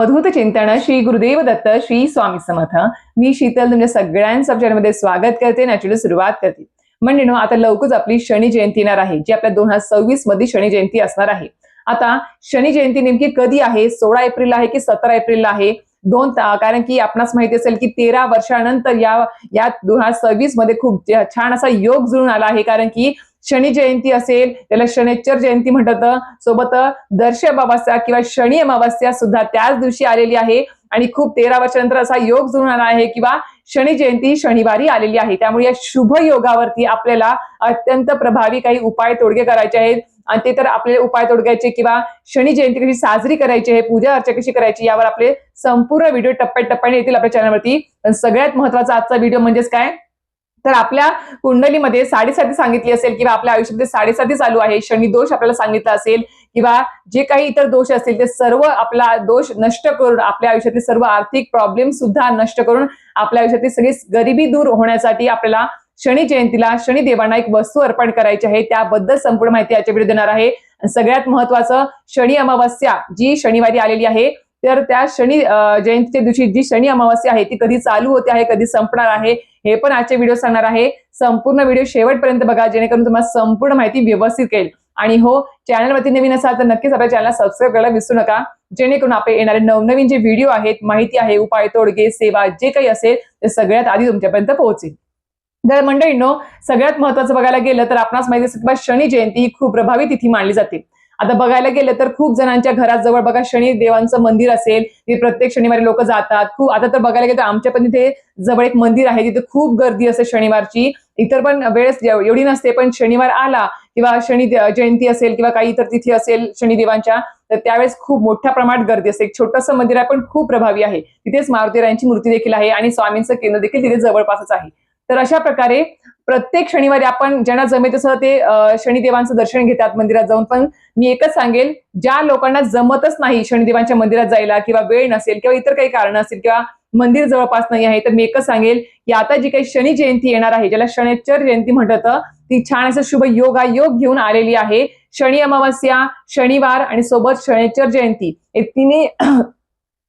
अद्भुत चिंतन श्री गुरुदेव दत्त श्री स्वामी समर्थ. मी शीतल तुमच्या सगळ्यांचं चॅनलमध्ये स्वागत करते. नॅचरली सुरुवात करते. म्हणजे आता लवकरच आपली शनी जयंती येणार आहे, जी आपल्या 2026 मध्ये शनी जयंती असणार आहे. आता शनी जयंती नेमकी कधी आहे? 16 एप्रिल आहे की 17 एप्रिलला आहे? कारण की आपणास माहिती असेल की 13 वर्षानंतर या 2026 मध्ये खूप छान असा योग जुळून आला आहे. कारण की शनी जयंती असेल, त्याला शनेश्वर जयंती म्हणतात, सोबत दर्श अमावास्या किंवा शनी अमावास्या सुद्धा त्याच दिवशी आलेली आहे. आणि खूप 13 वर्षानंतर असा योग जुळून आला आहे किंवा शनी जयंती शनिवारी आलेली आहे. त्यामुळे या शुभ योगावरती आपल्याला अत्यंत प्रभावी काही उपाय तोडगे करायचे आहेत. आणि ते तर आपले उपाय तोडग्याचे किंवा शनी जयंती कशी साजरी करायची आहे, पूजा अर्चा कशी करायची, यावर आपले संपूर्ण व्हिडिओ टप्प्याटप्प्याने येतील आपल्या चॅनलवरती. सगळ्यात महत्वाचा आजचा व्हिडिओ म्हणजेच काय, तर आपल्या कुंडलीमध्ये साडेसाती सांगितली असेल किंवा आपल्या आयुष्यामध्ये साडेसाती चालू आहे, शनी दोष आपल्याला सांगितला असेल किंवा जे काही इतर दोष असतील ते सर्व आपला दोष नष्ट करून, आपल्या आयुष्यातले सर्व आर्थिक प्रॉब्लेम सुद्धा नष्ट करून, आपल्या आयुष्यातली सगळी गरिबी दूर होण्यासाठी आपल्याला शनी जयंतीला शनी देवांना एक वस्तू अर्पण करायची आहे. त्याबद्दल संपूर्ण माहिती याच्या व्हिडिओ देणार आहे. सगळ्यात महत्वाचं, शनी अमावास्या जी शनिवारी आलेली आहे, तर त्या शनी जयंतीच्या दिवशी जी शनी अमावास्या आहे ती कधी चालू होते आहे, कधी संपणार आहे, हे पण आजचे व्हिडिओ सांगणार आहे. संपूर्ण व्हिडिओ शेवटपर्यंत बघा, जेणेकरून तुम्हाला संपूर्ण माहिती व्यवस्थित कळेल. आणि हो, चॅनलवरती नवीन असाल तर नक्कीच आपल्या चॅनलला सबस्क्राईब करायला विसरू नका, जेणेकरून आपले येणारे नवनवीन जे व्हिडिओ आहेत, माहिती आहे, उपाय तोडगे, सेवा जे काही असेल ते सगळ्यात आधी तुमच्यापर्यंत पोहोचेल. तर मंडळींनो, सगळ्यात महत्वाचं बघायला गेलं तर आपणास माहिती असेल की शनी जयंती ही खूप प्रभावी तिथी मानली जाते. आता बघायला गेलं तर खूप जणांच्या घरात जवळ बघा शनी देवांचं मंदिर असेल, ते प्रत्येक शनिवारी लोक जातात. खूप आता तर बघायला गेलं तर आमच्या पण तिथे जवळ एक मंदिर आहे, तिथे खूप गर्दी असते शनिवारची. इतर पण वेळेस एवढी नसते, पण शनिवार आला किंवा शनी जयंती असेल किंवा काही इतर तिथी असेल शनिदेवांच्या, तर त्यावेळेस खूप मोठ्या प्रमाणात गर्दी असते. एक छोटंसं मंदिर आहे पण खूप प्रभावी आहे. तिथेच मारुतीरायांची मूर्ती देखील आहे आणि स्वामींचं केंद्र देखील तिथे जवळपासच आहे. तर अशा प्रकारे प्रत्येक शनिवारी आपण ज्यांना जमेल तसं ते शनिदेवांचं दर्शन घेतात मंदिरात जाऊन. पण मी एकच सांगेल, ज्या लोकांना जमतच नाही शनिदेवांच्या मंदिरात जायला किंवा वेळ नसेल किंवा इतर काही कारण असेल किंवा मंदिर जवळपास नाही आहे, तर मी एकच सांगेल की आता जी काही शनी जयंती येणार आहे, ज्याला शनेश्वर जयंती म्हणतात, ती छान असं शुभ योग घेऊन आलेली आहे. शनी अमावास्या, शनिवार आणि सोबत शनेश्वर जयंती हे तिन्ही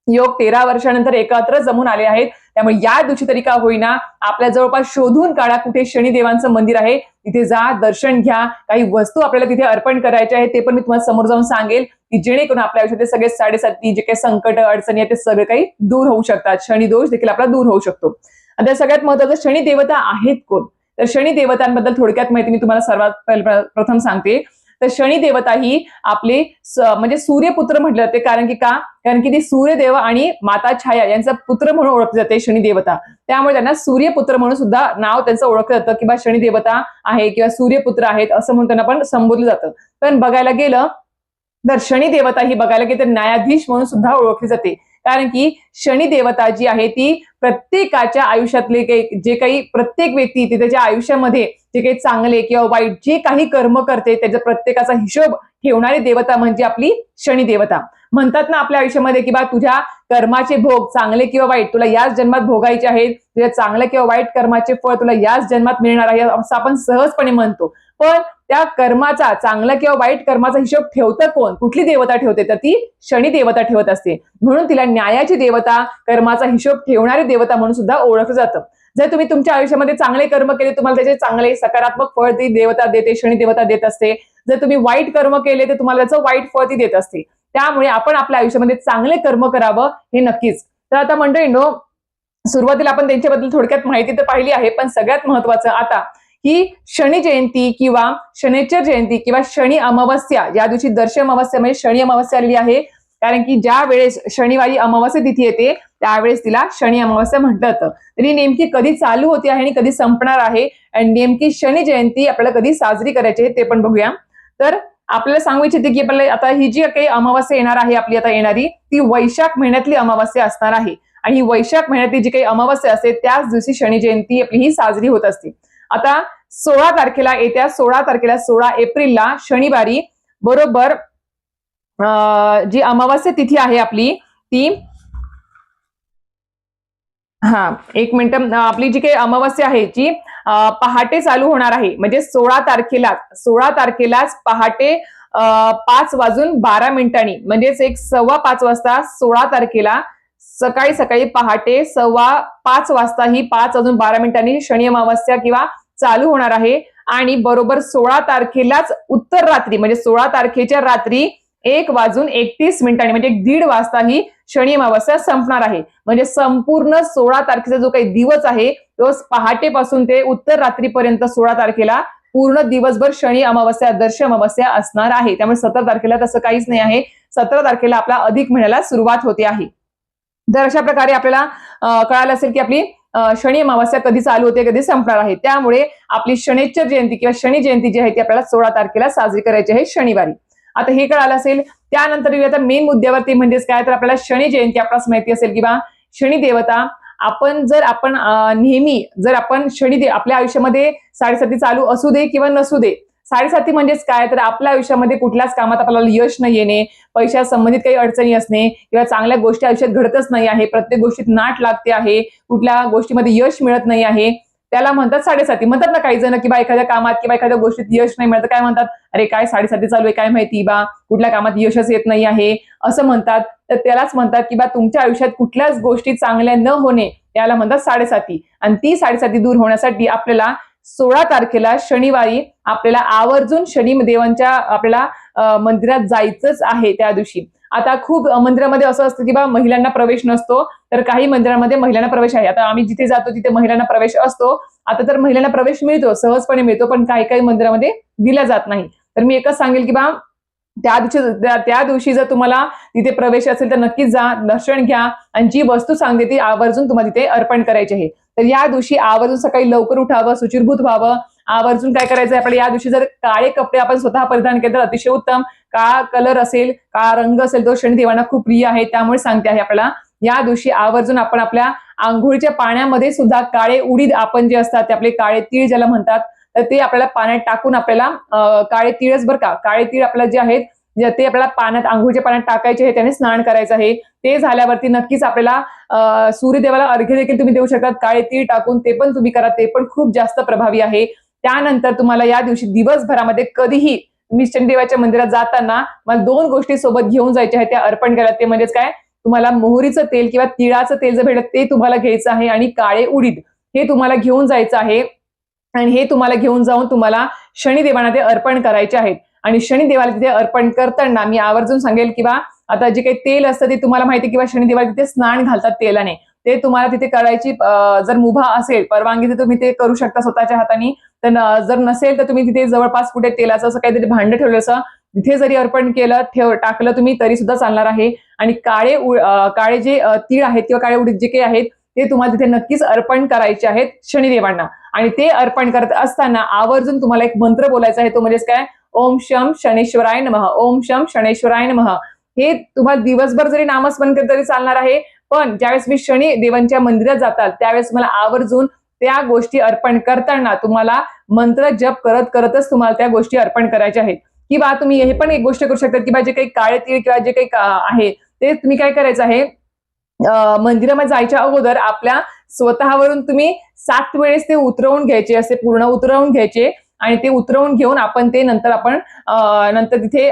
योग 13 वर्षानंतर एकत्र जमून आले आहेत. त्यामुळे या दिवशी तरी का होईना आपल्या जवळपास शोधून काढा कुठे शनिदेवांचं मंदिर आहे, तिथे जा, दर्शन घ्या. काही वस्तू आपल्याला तिथे अर्पण करायच्या आहेत, ते पण मी तुम्हाला समोर जाऊन सांगेल, की जेणेकरून आपल्या आयुष्यातले सगळे साडेसाती जे काही संकट अडचणी आहेत ते सगळे काही दूर होऊ शकतात. शनी दोष देखील आपला दूर होऊ शकतो. आता सगळ्यात महत्वाचं, शनी देवता आहेत कोण? तर शनी देवतांबद्दल थोडक्यात माहिती मी तुम्हाला सर्वात प्रथम सांगते. तर शनी देवता ही आपले म्हणजे सूर्यपुत्र म्हटले जाते. कारण की ती सूर्यदेव आणि माता छाया यांचा पुत्र म्हणून ओळखले जाते शनी देवता. त्यामुळे त्यांना सूर्यपुत्र म्हणून सुद्धा नाव त्यांचं ओळखलं जातं, किंवा शनी देवता आहे किंवा सूर्यपुत्र आहेत असं म्हणून त्यांना पण संबोधलं जातं. पण बघायला गेलं तर शनी देवता ही बघायला गेलं तर न्यायाधीश म्हणून सुद्धा ओळखली जाते. कारण की शनी देवता जी आहे ती प्रत्येकाच्या आयुष्यातले जे काही प्रत्येक व्यक्ती त्याच्या आयुष्यामध्ये जे काही चांगले किंवा वाईट जे काही कर्म करते त्याचा प्रत्येकाचा हिशोब ठेवणारी देवता म्हणजे आपली शनी देवता. म्हणतात ना आपल्या आयुष्यामध्ये की बा तुझ्या कर्माचे भोग चांगले किंवा वाईट तुला याच जन्मात भोगायचे आहेत, तुझ्या चांगल्या किंवा वाईट कर्माचे फळ तुला याच जन्मात मिळणार आहे असं आपण सहजपणे म्हणतो. पण त्या कर्माचा, चांगला किंवा वाईट कर्माचा हिशोब ठेवतं कोण, कुठली देवता ठेवते, तर ती शनी देवता ठेवत असते. म्हणून तिला न्यायाची देवता, कर्माचा हिशोब ठेवणारी देवता म्हणून सुद्धा ओळखलं जातं. जर तुम्ही तुमच्या आयुष्यामध्ये चांगले कर्म केले, तुम्हाला त्याचे चांगले सकारात्मक फळ ती देवता देते, शनी देवता देत असते. जर तुम्ही वाईट कर्म केले तर तुम्हाला त्याचं वाईट फळ ती देत असते. त्यामुळे आपण आपल्या आयुष्यामध्ये चांगले कर्म करावं हे नक्कीच. तर आता मंडळींनो, सुरुवातीला आपण त्यांच्याबद्दल थोडक्यात माहिती तर पाहिली आहे, पण सगळ्यात महत्वाचं आता ही शनी जयंती किंवा शनेश्वर जयंती किंवा शनी अमावास्या, या दिवशी दर्श अमावास्या म्हणजे शनी अमावास्या आलेली आहे. कारण की ज्या वेळेस शनिवारी अमावास्या तिथी येते त्यावेळेस तिला शनी अमावास्या म्हटलं जातं. तरी नेमकी कधी चालू होते आहे आणि कधी संपणार आहे, आणि नेमकी शनी जयंती आपल्याला कधी साजरी करायची आहे ते पण बघूया. तर आपल्याला सांगू इच्छिते की आपल्याला आता ही जी काही अमावास्या येणार आहे आपली आता येणारी, ती वैशाख महिन्यातली अमावास्या असणार आहे. आणि ही वैशाख महिन्यातली जी काही अमावास्या असते त्याच दिवशी शनी जयंती आपली ही साजरी होत असते. आता 16 तारखेला, येत्या 16 तारखेला 16 एप्रिलला शनिवारी बरोबर जी अमावास्या तिथी आहे आपली ती, एक मिनिट, आपली जी काही अमावास्या आहे जी पहाटे चालू होणार आहे. म्हणजे 16 तारखेलाच पहाटे 5:12 म्हणजेच एक 5:15 वाजता 16 तारखेला सकाळी पहाटे 5:15 वाजता ही 5:12 शनी अमावस्या किंवा चालू होणार आहे आणि बरोबर 16 तारखेलाच उत्तर रात्री म्हणजे 16 तारखेच्या रात्री 1:31 म्हणजे 1:30 वाजता ही शनी अमावस्या संपणार आहे. म्हणजे संपूर्ण 16 तारखेचा जो काही दिवस आहे तो पहाटेपासून ते उत्तर रात्रीपर्यंत 16 तारखेला पूर्ण दिवसभर शनी अमावस्या आदर्श अमावस्या असणार आहे. त्यामुळे 17 तारखेला तसं काहीच नाही आहे. 17 तारखेला आपला अधिक महिन्याला सुरुवात होते आहे. तर अशा प्रकारे आपल्याला कळालं असेल की आपली शनी अमावस्या कधी चालू होते कधी संपणार आहे. त्यामुळे आपली शनिश्चर जयंती किंवा शनी जयंती जी आहे ती आपल्याला 16 तारखेला साजरी करायची आहे शनिवारी. आता हे कळालं असेल. त्यानंतर आता मेन मुद्द्यावरती म्हणजेच काय तर आपल्याला शनी जयंती आपल्याला माहिती असेल किंवा शनी देवता आपण नेहमी जर आपण आपल्या आयुष्यामध्ये 7:30 चालू असू दे किंवा नसू दे 7:30 म्हणजेच काय तर आपल्या आयुष्यामध्ये कुठल्याच कामात आपल्याला यश न येणे, पैशा संबंधित काही अडचणी असणे किंवा चांगल्या गोष्टी आयुष्यात घडतच नाही आहे, प्रत्येक गोष्टीत नाट लागते आहे, कुठल्या गोष्टीमध्ये यश मिळत नाही आहे, त्याला म्हणतात 7:30. म्हणतात ना काही जण किंवा एखाद्या कामात किंवा एखाद्या गोष्टीत यश नाही मिळत काय म्हणतात, अरे काय 7:30 चालू आहे काय माहिती बा, कुठल्या कामात यशच येत नाही आहे असं म्हणतात. तर त्यालाच म्हणतात की बा तुमच्या आयुष्यात कुठल्याच गोष्टी चांगल्या न होणे त्याला म्हणतात 7:30. आणि ती 7:30 दूर होण्यासाठी आपल्याला 16 तारखेला शनिवारी आपल्याला आवर्जून शनी देवांच्या आपल्याला मंदिरात जायचंच आहे त्या दिवशी. आता खूप मंदिरामध्ये असं असतं की बा महिलांना प्रवेश नसतो, तर काही मंदिरामध्ये महिलांना प्रवेश आहे. आता आम्ही जिथे जातो तिथे महिलांना प्रवेश असतो. आता तर महिलांना प्रवेश मिळतो, सहजपणे मिळतो, पण काही काही मंदिरामध्ये दिला जात नाही. तर मी एकच सांगेल की बा त्या दिवशी जर तुम्हाला तिथे प्रवेश असेल तर नक्कीच जा, दर्शन घ्या आणि जी वस्तू सांगते ती आवर्जून तुम्हाला तिथे अर्पण करायची आहे. तर या दिवशी आवर्जून सकाळी लवकर उठावं, शुचिर्भूत व्हावं. आवर्जून काय करायचं आपल्याला या दिवशी जर काळे कपडे आपण स्वतः परिधान केले तर अतिशय उत्तम. काळा कलर असेल, काळा रंग असेल तो शनिदेवांना खूप प्रिय आहे. त्यामुळे सांगते आहे आपल्याला या दिवशी आवर्जून आपण आपल्या आंघोळीच्या पाण्यामध्ये सुद्धा काळे उडीद आपण जे असतात ते आपले काळे तीळ ज्याला म्हणतात तर ते आपल्याला पाण्यात टाकून आपल्याला काळे तीळच बरं का, काळे तीळ आपल्याला जे आहेत ते आपल्याला आंघोळीच्या पाण्यात टाकायचे आहे, त्याने स्नान करायचं आहे. ते झाल्यावरती नक्कीच आपल्याला सूर्यदेवाला अर्घ्य देखील तुम्ही देऊ शकतात काळे तीळ टाकून, ते पण तुम्ही करा, ते पण खूप जास्त प्रभावी आहे. त्यानंतर तुम्हाला या दिवशी दिवसभरामध्ये कधीही तुम्ही शनिदेवाच्या मंदिरात जाताना मला 2 गोष्टी सोबत घेऊन जायच्या आहेत त्या अर्पण करा. ते म्हणजेच काय, तुम्हाला मोहरीचं तेल किंवा तिळाचं तेल जर भेटत ते तुम्हाला घ्यायचं आहे आणि काळे उडीद हे तुम्हाला घेऊन जायचं आहे. आणि हे तुम्हाला घेऊन जाऊन तुम्हाला शनिदेवांना ते अर्पण करायचे आहेत. आणि शनिदेवाला तिथे अर्पण करताना मी आवर्जून सांगेल किंवा आता जे काही तेल असतं ते तुम्हाला माहिती किंवा शनिदेवाला तिथे स्नान घालतात तेलाने, ते तुम्हाला तिथे करायची जर मुभा असेल परवानगी तर तुम्ही ते करू शकता स्वतःच्या हाताने. तर जर नसेल तर तुम्ही तिथे जवळपास कुठे तेलाचं असं काहीतरी भांडं ठेवलं असं तिथे जरी अर्पण केलं टाकलं तुम्ही तरी सुद्धा चालणार आहे. आणि काळे जे तीळ आहेत किंवा काळे उडीद जे काही आहेत ते तुम्हाला तिथे नक्कीच अर्पण करायचे आहेत शनिदेवांना. आणि ते अर्पण करत असताना आवर्जून तुम्हाला एक मंत्र बोलायचा आहे, तो म्हणजेच काय, ओम शम शनेश्वराय नमः, ओम शम शनेश्वराय नमः. हे तुम्हाला दिवसभर जरी नामस्मरण केलं तरी चालणार आहे, पण ज्यावेळेस मी शनी देवांच्या मंदिरात जाताल त्यावेळेस मला आवर्जून त्या गोष्टी अर्पण करताना तुम्हाला मंत्र जप करतच तुम्हाला त्या गोष्टी अर्पण करायच्या आहेत. किंवा तुम्ही हे पण एक गोष्ट करू शकता की जे काही काळे तीळ किंवा जे काही आहे ते तुम्ही काय करायचं आहे, मंदिरामध्ये जायच्या अगोदर आपल्या स्वतःवरून तुम्ही 7 वेळेस ते उतरवून घ्यायचे, असे पूर्ण उतरवून घ्यायचे. आणि ते उतरवून घेऊन आपण नंतर तिथे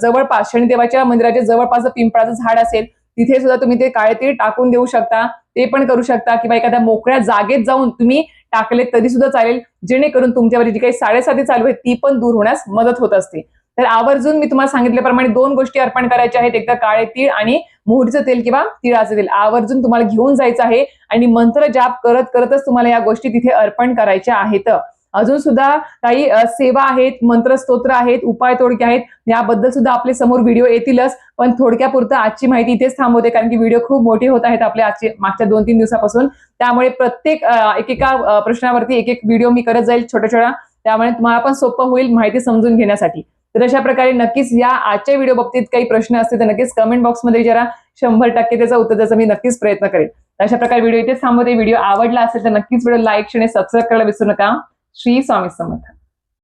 जवळपास शनिदेवाच्या मंदिराच्या जवळपास पिंपळाचं झाड असेल तिथे सुद्धा तुम्ही ते काळे तीळ टाकून देऊ शकता, ते पण करू शकता. किंवा एखाद्या मोकळ्या जागेत जाऊन तुम्ही टाकले तरी सुद्धा चालेल, जेणेकरून तुमच्यावर जी काही 7:30 चालू आहे ती पण दूर होण्यास मदत होत असते. तर आवर्जून मी तुम्हाला सांगितल्याप्रमाणे 2 गोष्टी अर्पण करायच्या आहेत, एकदा काळे तीळ आणि मोहरीचं तेल किंवा तिळाचं तेल आवर्जून तुम्हाला घेऊन जायचं आहे. आणि मंत्र जाप करतच तुम्हाला या गोष्टी तिथे अर्पण करायच्या आहेत. अजून सुद्धा काही सेवा आहेत, मंत्रस्तोत्र आहेत, उपाय तोडके आहेत, याबद्दल सुद्धा आपले समोर व्हिडिओ येतीलच. पण थोडक्यापुरतं आजची माहिती इथेच थांबवते, कारण की व्हिडिओ खूप मोठे होत आहेत आपल्या मागच्या 2-3 दिवसापासून. त्यामुळे प्रत्येक एकेका प्रश्नावरती एक व्हिडिओ मी करत जाईल छोट्या, त्यामुळे तुम्हाला पण सोपं होईल माहिती समजून घेण्यासाठी. तर अशा प्रकारे नक्कीच या आजच्या व्हिडिओ बाबतीत काही प्रश्न असतील तर नक्कीच कमेंट बॉक्समध्ये विचारा, 100% त्याचा उत्तर द्यायचा मी नक्कीच प्रयत्न करेन. अशा प्रकारे व्हिडिओ इथेच थांबवते. व्हिडिओ आवडला असेल तर नक्कीच व्हिडिओ लाईक, शेअर आणि सबस्क्राईब करायला विसरू नका. श्री स्वामी समर्थ.